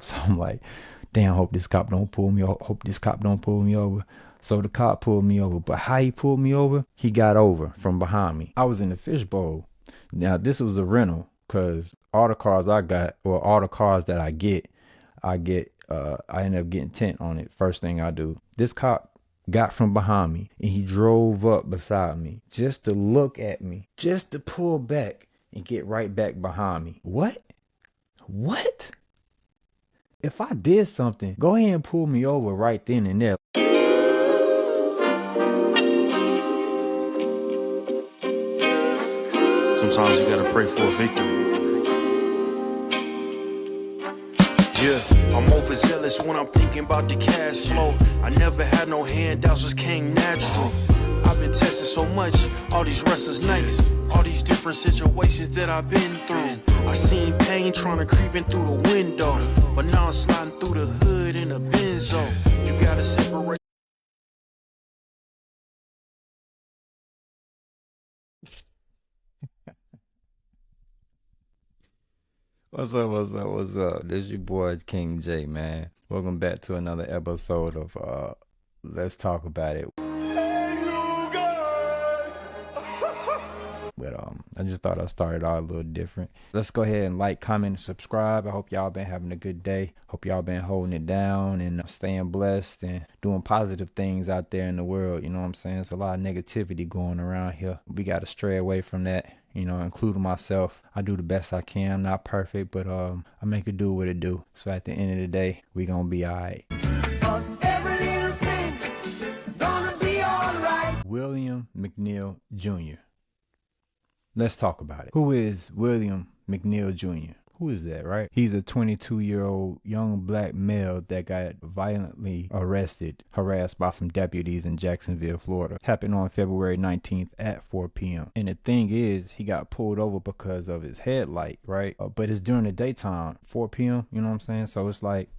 So I'm like, damn, hope this cop don't pull me over. Hope this cop don't pull me over. So the cop pulled me over. But how he pulled me over? He got over from behind me. I was in the fishbowl. Now this was a rental because all the cars I got, or all the cars that I end up getting tint on it. First thing I do. This cop got from behind me and he drove up beside me just to look at me, just to pull back and get right back behind me. What? What? If I did something, go ahead and pull me over right then and there. Sometimes you gotta pray for a victory. Yeah, I'm overzealous when I'm thinking about the cash flow. I never had no handouts, just came natural. I've been tested so much, all these restless nights, all these different situations that I've been through. I seen pain trying to creep in through the window, but now I'm sliding through the hood in a benzo. You gotta separate. What's up, what's up, what's up? This your boy King J, man. Welcome back to another episode of Let's Talk About It. But I just thought I'd start it out a little different. Let's go ahead and like, comment, and subscribe. I hope y'all been having a good day. Hope y'all been holding it down and staying blessed and doing positive things out there in the world. You know what I'm saying? There's a lot of negativity going around here. We got to stray away from that, you know, including myself. I do the best I can. I'm not perfect, but I make it do what it do. So at the end of the day, we gonna be all right. Every little thing gonna be all right. William McNeil Jr. Let's talk about it. Who is William McNeil Jr.? Who is that, right? He's a 22-year-old young black male that got violently arrested, harassed by some deputies in Jacksonville, Florida. Happened on February 19th at 4 p.m. And the thing is, he got pulled over because of his headlight, right? But it's during the daytime, 4 p.m., you know what I'm saying? So it's like,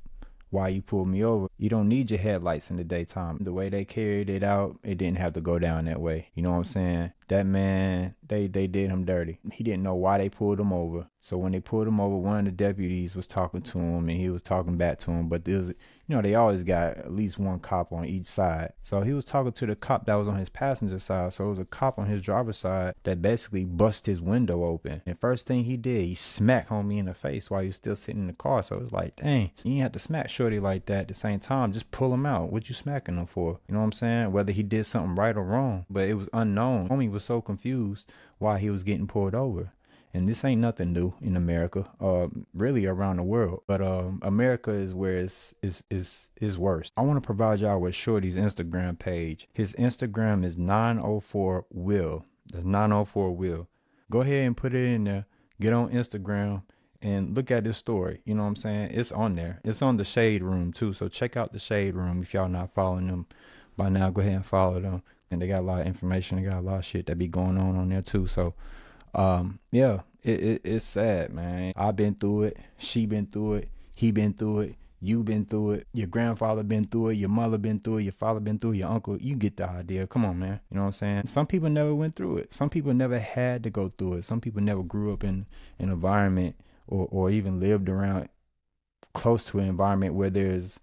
why you pulled me over? You don't need your headlights in the daytime. The way they carried it out, it didn't have to go down that way. You know what I'm saying? That man, they did him dirty. He didn't know why they pulled him over. So when they pulled him over, one of the deputies was talking to him and he was talking back to him. But there's, you know, they always got at least one cop on each side. So he was talking to the cop that was on his passenger side. So it was a cop on his driver's side that basically bust his window open. And first thing he did, he smacked homie in the face while he was still sitting in the car. So it was like, dang, you ain't have to smack shorty like that. At the same time, just pull him out. What you smacking him for? You know what I'm saying? Whether he did something right or wrong. But it was unknown. Homie was so confused why he was getting pulled over. And this ain't nothing new in America, really around the world. But America is where it's worse. I want to provide y'all with Shorty's Instagram page. His Instagram is 904will. That's 904will. Go ahead and put it in there. Get on Instagram and look at this story. You know what I'm saying? It's on there. It's on the Shade Room too. So check out the Shade Room if y'all not following them by now. Go ahead and follow them. And they got a lot of information. They got a lot of shit that be going on there too. So yeah, it's sad, man. I've been through it. She been through it. He been through it. You been through it. Your grandfather been through it. Your mother been through it. Your father been through it. Your uncle. You get the idea. Come on, man. You know what I'm saying? Some people never went through it. Some people never had to go through it. Some people never grew up in an environment or even lived around close to an environment where there's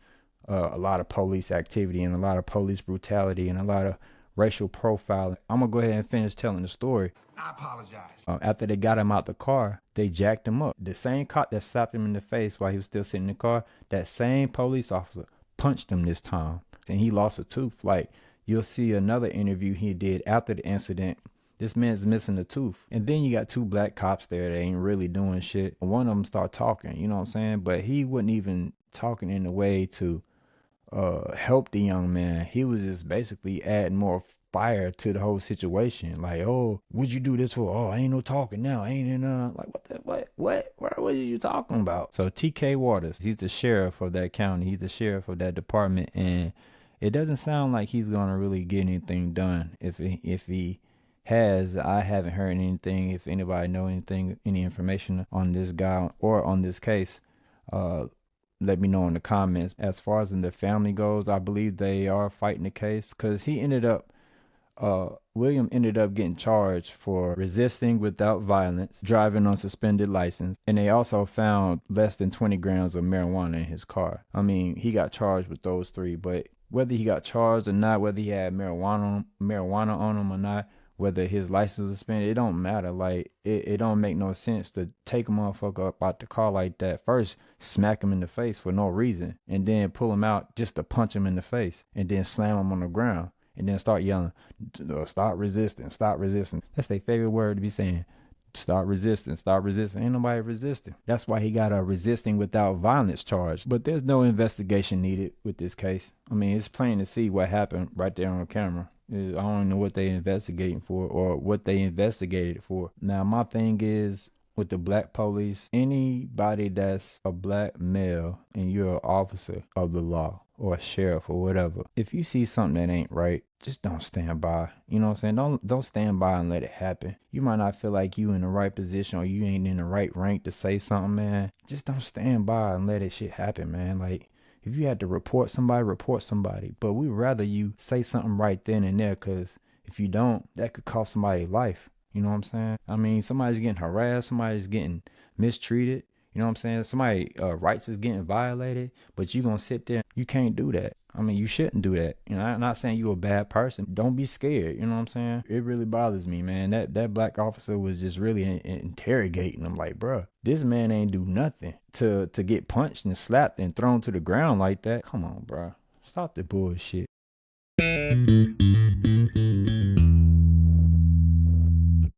a lot of police activity and a lot of police brutality and a lot of racial profiling. I'm gonna go ahead and finish telling the story. I apologize. After they got him out the car, they jacked him up. The same cop that slapped him in the face while he was still sitting in the car, that same police officer punched him this time. And he lost a tooth. Like, you'll see another interview he did after the incident. This man's missing a tooth. And then you got two black cops there that ain't really doing shit. One of them start talking, you know what I'm saying? But he wasn't even talking in a way to help the young man. He was just basically adding more fire to the whole situation. Like, oh, what'd you do this for? Oh, ain't no talking now. Ain't no like what are you talking about? So TK Waters, he's the sheriff of that county. He's the sheriff of that department, and it doesn't sound like he's gonna really get anything done. If he has, I haven't heard anything. If anybody know anything, any information on this guy or on this case, let me know in the comments. As far as in the family goes, I believe they are fighting the case because he ended up William ended up getting charged for resisting without violence, driving on suspended license, and they also found less than 20 grams of marijuana in his car. I mean, he got charged with those three, but whether he got charged or not, whether he had marijuana on him or not, whether his license was suspended, it don't matter. Like, it don't make no sense to take a motherfucker up out the car like that. First, smack him in the face for no reason, and then pull him out just to punch him in the face, and then slam him on the ground, and then start yelling, stop resisting, stop resisting. That's their favorite word to be saying. Stop resisting, stop resisting. Ain't nobody resisting. That's why he got a resisting without violence charge. But there's no investigation needed with this case. I mean, it's plain to see what happened right there on camera. I don't know what they investigating for or what they investigated for. Now, my thing is, with the black police, anybody that's a black male and you're an officer of the law or a sheriff or whatever, if you see something that ain't right, just don't stand by. You know what I'm saying? Don't stand by and let it happen. You might not feel like you in the right position or you ain't in the right rank to say something, man. Just don't stand by and let it shit happen, man. Like, if you had to report somebody, report somebody. But we'd rather you say something right then and there, because if you don't, that could cost somebody's life. You know what I'm saying? I mean, somebody's getting harassed, somebody's getting mistreated. You know what I'm saying? Somebody's rights is getting violated, but you gonna sit there. You can't do that. I mean, you shouldn't do that. You know, I'm not saying you're a bad person. Don't be scared. You know what I'm saying? It really bothers me, man. That black officer was just really interrogating him. Like, bruh, this man ain't do nothing to get punched and slapped and thrown to the ground like that. Come on, bruh. Stop the bullshit.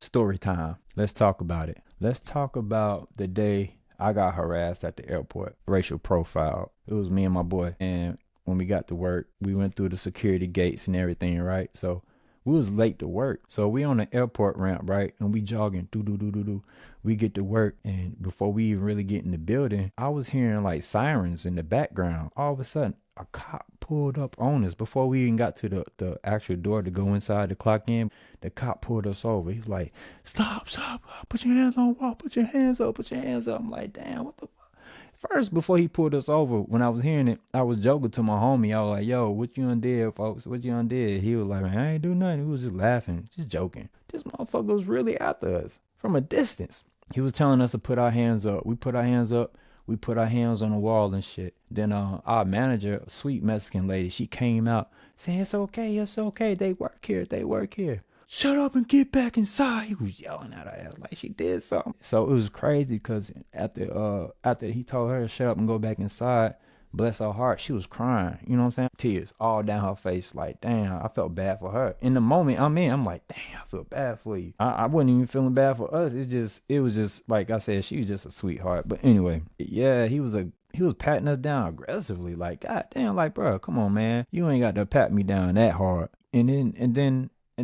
Story time. Let's talk about it. Let's talk about the day I got harassed at the airport. Racial profile. It was me and my boy. And when we got to work, we went through the security gates and everything, right? So we was late to work. So we on the airport ramp, right? And we jogging, do. We get to work, and before we even really get in the building, I was hearing like sirens in the background. All of a sudden, a cop pulled up on us before we even got to the actual door to go inside to clock in. The cop pulled us over. He was like, stop, put your hands on the wall, put your hands up. I'm like, damn, what the fuck? First, before he pulled us over, when I was hearing it, I was joking to my homie. I was like, yo, what you undid, folks? What you undid? He was like, man, I ain't do nothing. He was just laughing, just joking. This motherfucker was really after us from a distance. He was telling us to put our hands up. We put our hands up. We put our hands on the wall and shit. Then our manager, a sweet Mexican lady, she came out saying, it's okay. They work here. Shut up and get back inside. He was yelling at her ass like she did something. So it was crazy because after he told her to shut up and go back inside, bless her heart, she was crying. You know what I'm saying? Tears all down her face. Like, damn, I felt bad for her. In the moment I'm like, damn, I feel bad for you. I wasn't even feeling bad for us. It was just, like I said, she was just a sweetheart. But anyway, yeah, he was patting us down aggressively. Like, god damn, like, bro, come on, man. You ain't got to pat me down that hard. And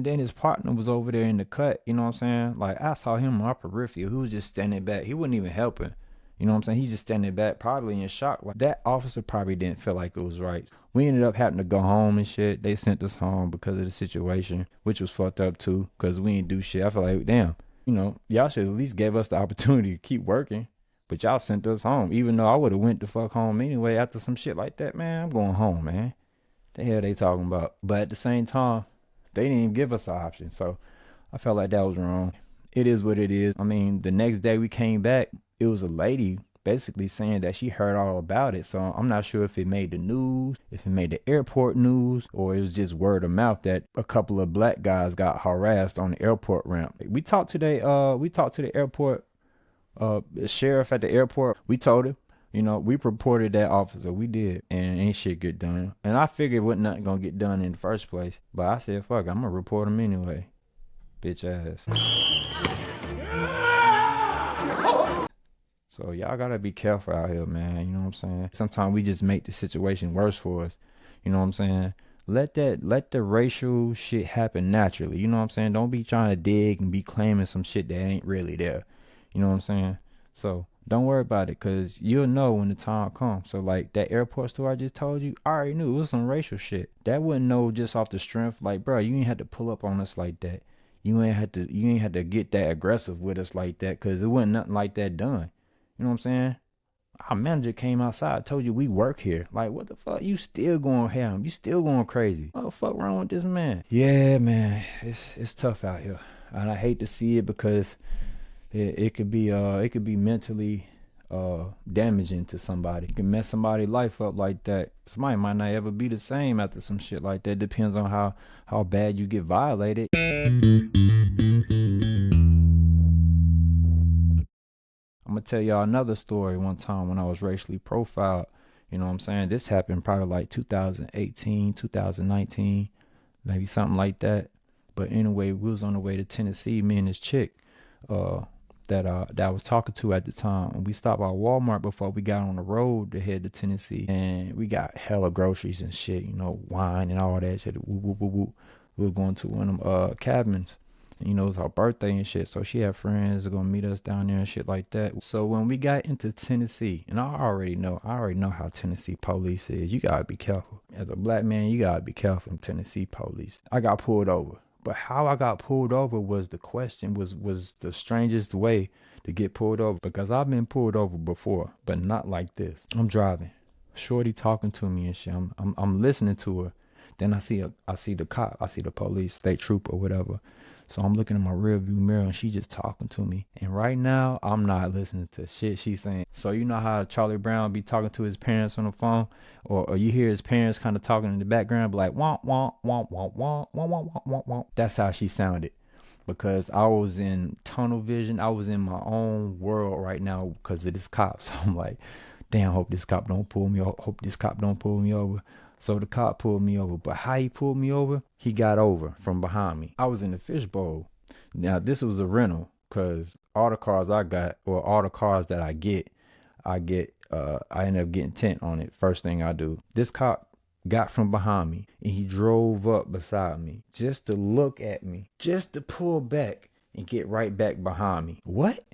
then his partner was over there in the cut, you know what I'm saying? Like, I saw him on my peripheral. He was just standing back. He wasn't even helping. You know what I'm saying? He's just standing back, probably in shock. Like, that officer probably didn't feel like it was right. We ended up having to go home and shit. They sent us home because of the situation, which was fucked up too, because we didn't do shit. I feel like, damn, you know, y'all should at least give us the opportunity to keep working. But y'all sent us home, even though I would have went the fuck home anyway after some shit like that, man. I'm going home, man. The hell they talking about? But at the same time, they didn't even give us an option. So I felt like that was wrong. It is what it is. I mean, the next day we came back, it was a lady basically saying that she heard all about it. So I'm not sure if it made the news, if it made the airport news, or it was just word of mouth that a couple of black guys got harassed on the airport ramp. We talked to the airport, the sheriff at the airport. We told him, you know, we reported that officer. We did, and ain't shit get done. And I figured wasn't nothing gonna get done in the first place. But I said, fuck, I'm gonna report him anyway. Bitch ass. So y'all gotta be careful out here, man. You know what I'm saying? Sometimes we just make the situation worse for us. You know what I'm saying? Let the racial shit happen naturally. You know what I'm saying? Don't be trying to dig and be claiming some shit that ain't really there. You know what I'm saying? So don't worry about it, because you'll know when the time comes. So like that airport story I just told you, I already knew it was some racial shit. That wouldn't know just off the strength. Like, bro, you ain't had to pull up on us like that. You ain't had to get that aggressive with us like that, because it wasn't nothing like that done. You know what I'm saying? our manager came outside, told you we work here. Like, what the fuck? You still going ham? You still going crazy? What the fuck wrong with this man? Yeah, man, it's tough out here, and I hate to see it because it could be mentally damaging to somebody. It can mess somebody's life up like that. Somebody might not ever be the same after some shit like that. Depends on how bad you get violated. I'm gonna tell y'all another story. One time when I was racially profiled, you know what I'm saying? This happened probably like 2018, 2019, maybe something like that. But anyway, we was on the way to Tennessee, me and this chick that I was talking to at the time. And we stopped by Walmart before we got on the road to head to Tennessee. And we got hella groceries and shit, you know, wine and all that shit. Woo, woo, woo, woo. We were going to one of them cabins. You know, it was her birthday and shit, so she had friends that gonna meet us down there and shit like that. So when we got into Tennessee, and I already know how Tennessee police is. You gotta be careful. As a black man, you gotta be careful from Tennessee police. I got pulled over. But how I got pulled over was the question, was the strangest way to get pulled over. Because I've been pulled over before, but not like this. I'm driving. Shorty talking to me and shit. I'm listening to her. Then I see the cop. I see the police, state trooper or whatever. So I'm looking in my rearview mirror and she just talking to me. And right now, I'm not listening to shit she's saying. So you know how Charlie Brown be talking to his parents on the phone? Or you hear his parents kind of talking in the background, be like, wah, wah, wah, wah, wah, wah, wah, wah, wah, wah. That's how she sounded. Because I was in tunnel vision. I was in my own world right now because of this cop. So I'm like, damn, hope this cop don't pull me over. Hope this cop don't pull me over. So the cop pulled me over. But how he pulled me over? He got over from behind me. I was in the fishbowl. Now, this was a rental because all the cars I got, or all the cars that I end up getting tint on it. First thing I do. This cop got from behind me and he drove up beside me just to look at me, just to pull back and get right back behind me. What?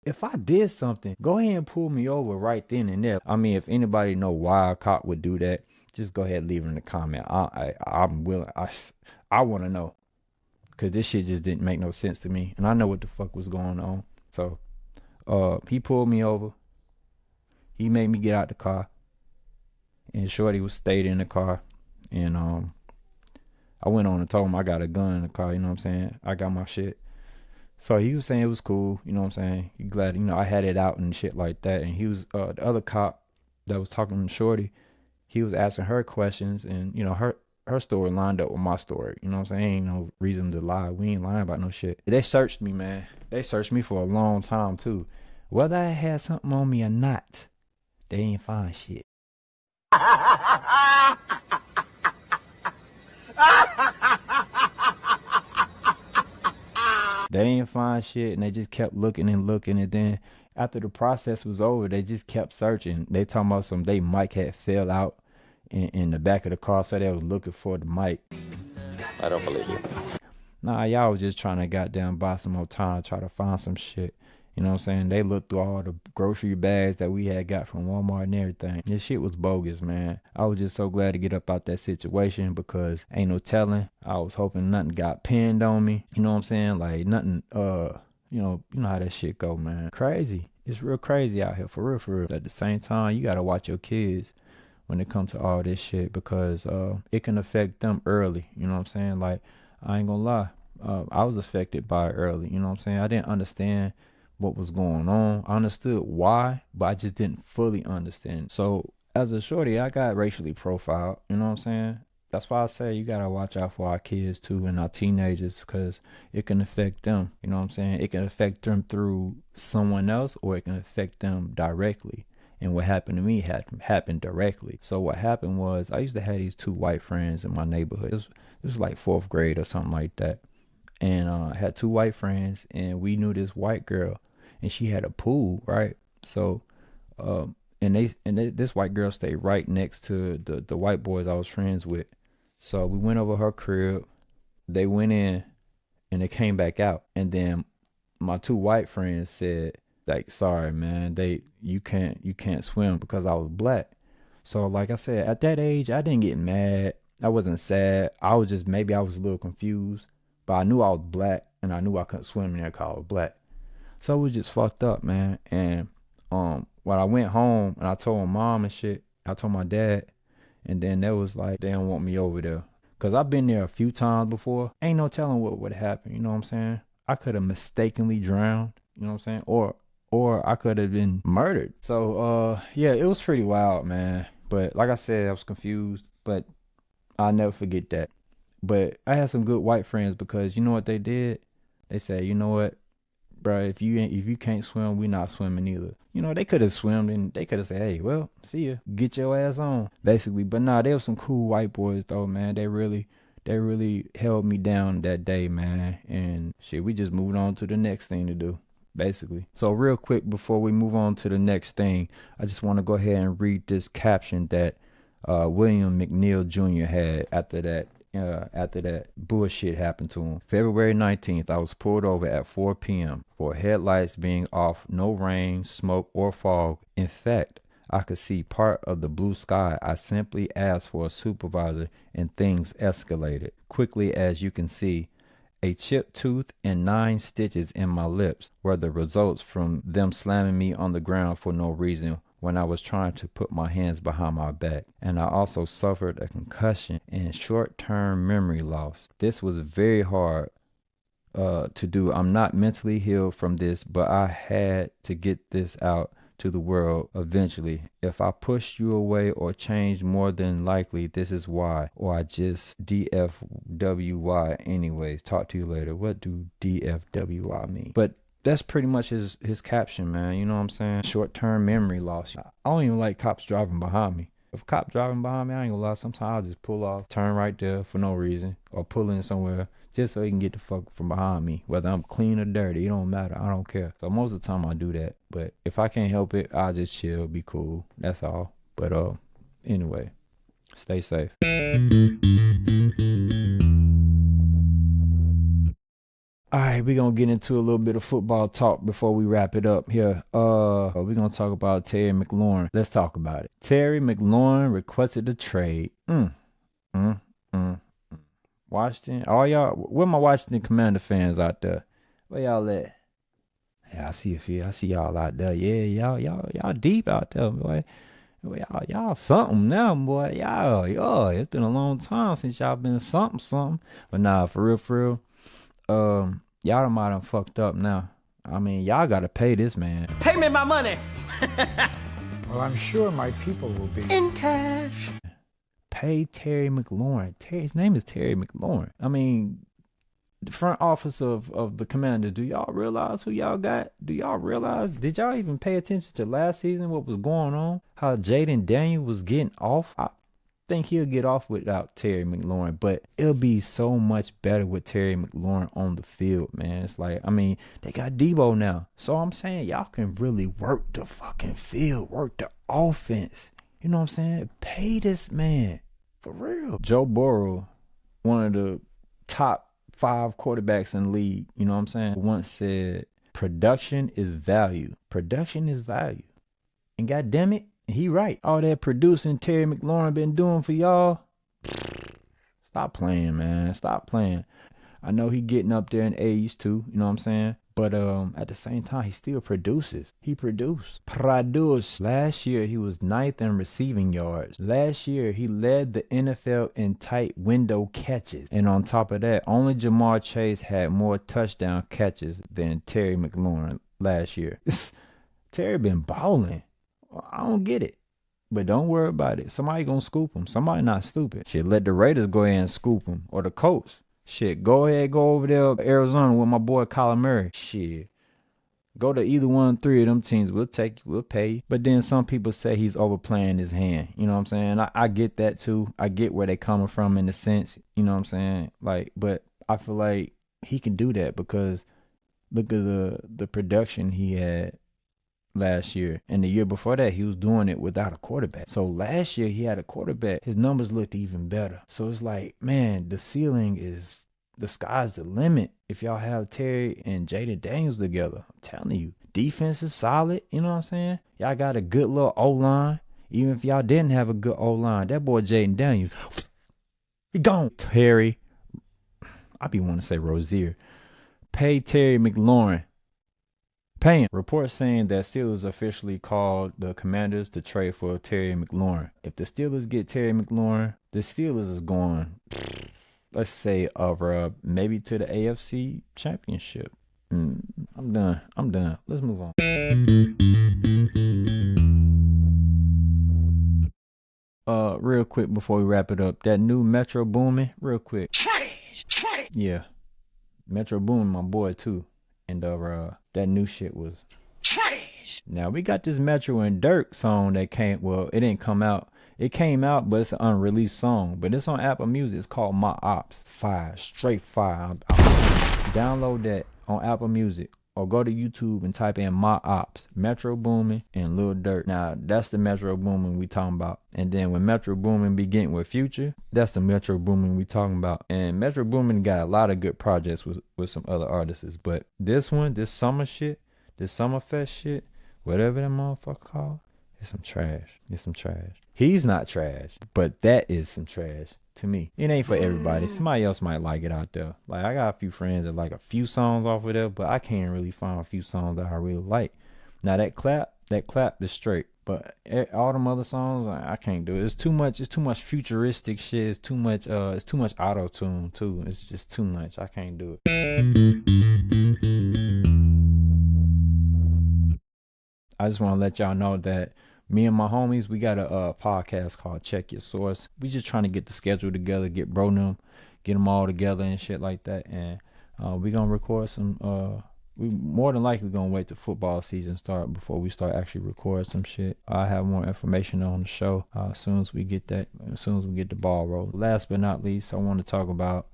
If I did something, go ahead and pull me over right then and there. I mean, if anybody know why a cop would do that, just go ahead and leave it in the comment. I'm willing. I want to know. Because this shit just didn't make no sense to me. And I know what the fuck was going on. So, he pulled me over. He made me get out the car. And Shorty was stayed in the car. And I went on and told him I got a gun in the car. You know what I'm saying? I got my shit. So he was saying it was cool, you know what I'm saying? He glad, you know, I had it out and shit like that. And he was, the other cop that was talking to Shorty, he was asking her questions and, you know, her story lined up with my story. You know what I'm saying? Ain't no reason to lie. We ain't lying about no shit. They searched me, man. They searched me for a long time too. Whether I had something on me or not, they ain't find shit. They didn't find shit and they just kept looking and looking. And then after the process was over, they just kept searching. They talking about they mic had fell out in the back of the car, so they was looking for the mic. I don't believe you. Nah, y'all was just trying to goddamn buy some more time, try to find some shit. You know what I'm saying? They looked through all the grocery bags that we had got from Walmart and everything. This shit was bogus, man. I was just so glad to get up out that situation because ain't no telling. I was hoping nothing got pinned on me. You know what I'm saying? Like nothing, you know how that shit go, man. Crazy. It's real crazy out here, for real, for real. At the same time, you gotta watch your kids when it comes to all this shit because it can affect them early. You know what I'm saying? Like, I ain't gonna lie. I was affected by it early. You know what I'm saying? I didn't understand what was going on. I understood why, but I just didn't fully understand. So as a shorty, I got racially profiled. You know what I'm saying? That's why I say you gotta watch out for our kids too and our teenagers because it can affect them. You know what I'm saying? It can affect them through someone else or it can affect them directly. And what happened to me happened directly. So what happened was I used to have these two white friends in my neighborhood. This was like 4th grade or something like that. And I had two white friends and we knew this white girl and she had a pool, right? So, this white girl stayed right next to the white boys I was friends with. So we went over her crib, they went in and they came back out. And then my two white friends said, like, sorry, man, you can't swim because I was black. So like I said, at that age, I didn't get mad. I wasn't sad. I was just, maybe I was a little confused, but I knew I was black and I knew I couldn't swim in there because I was black. So it was just fucked up, man. And when I went home and I told my mom and shit, I told my dad, and then they was like, they don't want me over there. Cause I've been there a few times before. Ain't no telling what would happen, you know what I'm saying? I could have mistakenly drowned, you know what I'm saying? Or I could have been murdered. So yeah, it was pretty wild, man. But like I said, I was confused, but I'll never forget that. But I had some good white friends because you know what they did? They said, you know what, bro, if you can't swim, we not swimming either. You know, they could have swum and they could have said, hey, well, see ya, get your ass on, basically. But nah, they were some cool white boys though, man. They really held me down that day, man. And shit, we just moved on to the next thing to do, basically. So real quick before we move on to the next thing, I just want to go ahead and read this caption that William McNeil Jr. had after that bullshit happened to him. February 19th, I was pulled over at 4 p.m. for headlights being off, no rain, smoke, or fog. In fact, I could see part of the blue sky. I simply asked for a supervisor and things escalated. Quickly, as you can see, a chipped tooth and 9 stitches in my lips were the results from them slamming me on the ground for no reason when I was trying to put my hands behind my back. And I also suffered a concussion and short-term memory loss. This was very hard to do. I'm not mentally healed from this, but I had to get this out to the world eventually. If I pushed you away or changed, more than likely this is why, or I just DFWY anyways. Talk to you later. What do DFWY mean? But that's pretty much his caption, man. You know what I'm saying? Short-term memory loss. I don't even like cops driving behind me. If a cop driving behind me, I ain't gonna lie, sometimes I'll just pull off, turn right there for no reason, or pull in somewhere just so he can get the fuck from behind me. Whether I'm clean or dirty, it don't matter. I don't care. So most of the time I do that. But if I can't help it, I'll just chill, be cool. That's all. But anyway, stay safe. All right, we're going to get into a little bit of football talk before we wrap it up here. We're going to talk about Terry McLaurin. Let's talk about it. Terry McLaurin requested a trade. Washington, all y'all, where my Washington Commander fans out there? Where y'all at? Yeah, I see a few. I see y'all out there. Yeah, y'all deep out there, boy. Y'all something now, boy. Y'all, it's been a long time since y'all been something. But nah, for real. Y'all done fucked up now. I mean, y'all gotta pay this man. Pay me my money. Well, I'm sure my people will be. In cash. Pay Terry McLaurin. His name is Terry McLaurin. I mean, the front office of the Commander, do y'all realize who y'all got? Do y'all realize? Did y'all even pay attention to last season, what was going on? How Jaden Daniels was getting off? I think he'll get off without Terry McLaurin, but it'll be so much better with Terry McLaurin on the field, man. It's like, I mean, they got Debo now. So I'm saying y'all can really work the fucking field, work the offense. You know what I'm saying? Pay this man. For real. Joe Burrow, one of the top 5 quarterbacks in the league, you know what I'm saying, once said, production is value. Production is value. And goddamn it, he right. All that producing Terry McLaurin been doing for y'all, stop playing, man. Stop playing. I know he getting up there in age too, you know what I'm saying? But at the same time, he still produces. He produced. Last year, he was 9th in receiving yards. Last year, he led the NFL in tight window catches. And on top of that, only Jamar Chase had more touchdown catches than Terry McLaurin last year. Terry been balling. I don't get it. But don't worry about it. Somebody gonna scoop him. Somebody not stupid. Shit, let the Raiders go ahead and scoop him. Or the Colts. Shit, go ahead, go over there to Arizona with my boy Kyler Murray. Shit. Go to either one, 3 of them teams. We'll take you. We'll pay you. But then some people say he's overplaying his hand. You know what I'm saying? I get that too. I get where they coming from in the sense. You know what I'm saying? Like, but I feel like he can do that because look at the production he had last year. And the year before that, he was doing it without a quarterback. So last year, he had a quarterback. His numbers looked even better. So it's like, man, the ceiling is, the sky's the limit if y'all have Terry and Jaden Daniels together. I'm telling you, defense is solid. You know what I'm saying? Y'all got a good little O-line. Even if y'all didn't have a good O-line, that boy Jaden Daniels, he gone. Terry, I be wanting to say Rozier. Pay Terry McLaurin. pay him. Reports saying that Steelers officially called the Commanders to trade for Terry McLaurin. If the Steelers get Terry McLaurin, the Steelers is going, let's say, over maybe to the AFC Championship. I'm done. Let's move on. Real quick before we wrap it up, that new Metro Boomin, real quick. Trash. Yeah, Metro Boomin, my boy too, and that new shit was trash. Now we got this Metro and Dirk song that came. Well, it didn't come out. It came out, but it's an unreleased song. But it's on Apple Music. It's called My Ops. Fire, straight fire. Download that on Apple Music. Or go to YouTube and type in My Ops, Metro Boomin and Lil Durk. Now, that's the Metro Boomin we talking about. And then when Metro Boomin be getting with Future, that's the Metro Boomin we talking about. And Metro Boomin got a lot of good projects with some other artists. But this one, this summer shit, this Summerfest shit, whatever that motherfucker called, it's some trash. He's not trash, but that is some trash. To me, it ain't for everybody. Somebody else might like it out there. Like, I got a few friends that like a few songs off of there, but I can't really find a few songs that I really like. Now that clap is straight, but all them other songs I can't do it. It's too much futuristic shit. It's too much auto tune too. It's just too much. I can't do it. I just want to let y'all know that me and my homies, we got a podcast called Check Your Source. We just trying to get the schedule together, get them all together and shit like that. And we gonna record some. We more than likely gonna wait till football season start before we start actually recording some shit. I have more information on the show as soon as we get the ball rolling. Last but not least, I want to talk about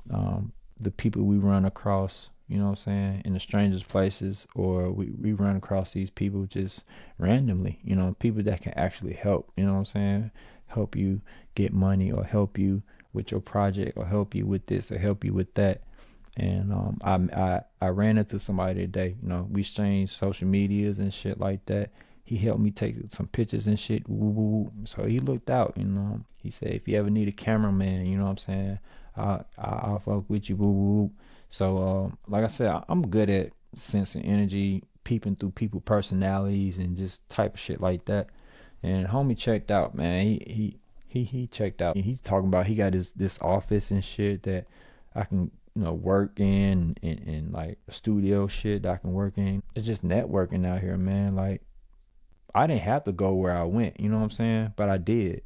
the people we run across. You know what I'm saying? In the strangest places, or we run across these people just randomly, you know, people that can actually help, you know what I'm saying? Help you get money, or help you with your project, or help you with this, or help you with that. And I ran into somebody today, you know, we exchanged social medias and shit like that. He helped me take some pictures and shit. So he looked out, you know. He said, if you ever need a cameraman, you know what I'm saying, I'll fuck with you. So, like I said, I'm good at sensing energy, peeping through people's personalities and just type of shit like that. And homie checked out, man. He checked out. He's talking about he got this office and shit that I can, you know, work in, and like studio shit that I can work in. It's just networking out here, man. Like, I didn't have to go where I went, you know what I'm saying? But I did.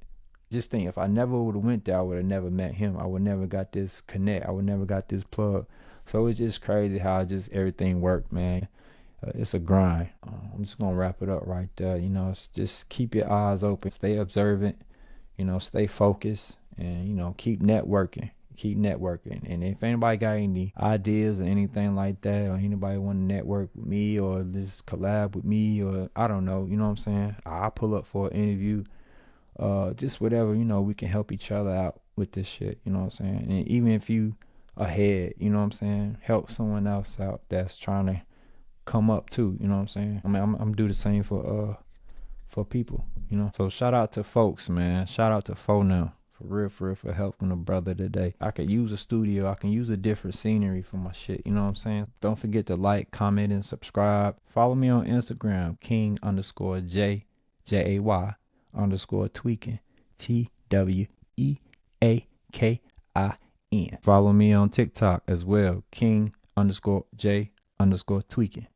Just think, if I never would have went there, I would have never met him. I would never got this connect. I would never got this plug. So it's just crazy how just everything worked, man. It's a grind. I'm just going to wrap it up right there. You know, it's just keep your eyes open. Stay observant. You know, stay focused. And, you know, keep networking. And if anybody got any ideas or anything like that, or anybody want to network with me or just collab with me, or I don't know, you know what I'm saying? I'll pull up for an interview. Just whatever, you know, we can help each other out with this shit, you know what I'm saying? And even if you ahead, you know what I'm saying, help someone else out that's trying to come up too, you know what I'm saying? I mean, I'm do the same for people, you know? So shout out to folks, man. Shout out to now. For real, for helping a brother today. I could use a studio. I can use a different scenery for my shit. You know what I'm saying? Don't forget to like, comment, and subscribe. Follow me on Instagram, King_J, Jay_tweaking, TWEAKIN. Follow me on TikTok as well, King_J_tweaking.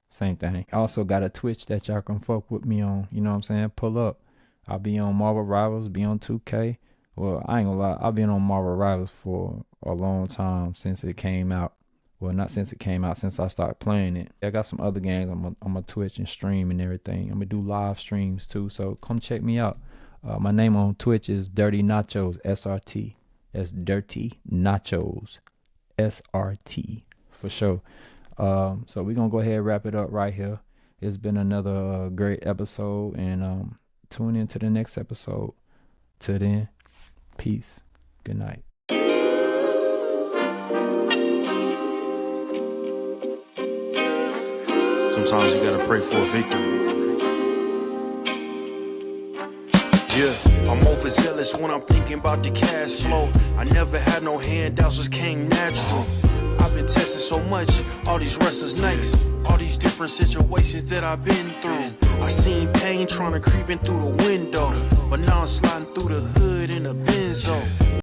Same thing. I also got a Twitch that y'all can fuck with me on. You know what I'm saying? Pull up. I'll be on Marvel Rivals, be on 2K. Well, I ain't gonna lie, I've been on Marvel Rivals for a long time, since it came out. Well, not since it came out, since I started playing it. I got some other games I'm gonna Twitch and stream and everything. I'm gonna do live streams too, so come check me out. My name on Twitch is Dirty Nachos, SRT. That's Dirty Nachos, SRT, for sure. So we're gonna go ahead and wrap it up right here. It's been another great episode, and tune in to the next episode. Till then, peace. Good night. Sometimes you gotta pray for a victory. Yeah, I'm overzealous when I'm thinking about the cash flow. I never had no handouts, just came natural. I've I've been tested so much, all these restless nights, all these different situations that I've been through. I seen pain trying to creep in through the window, but now I'm sliding through the hood in a Benzo.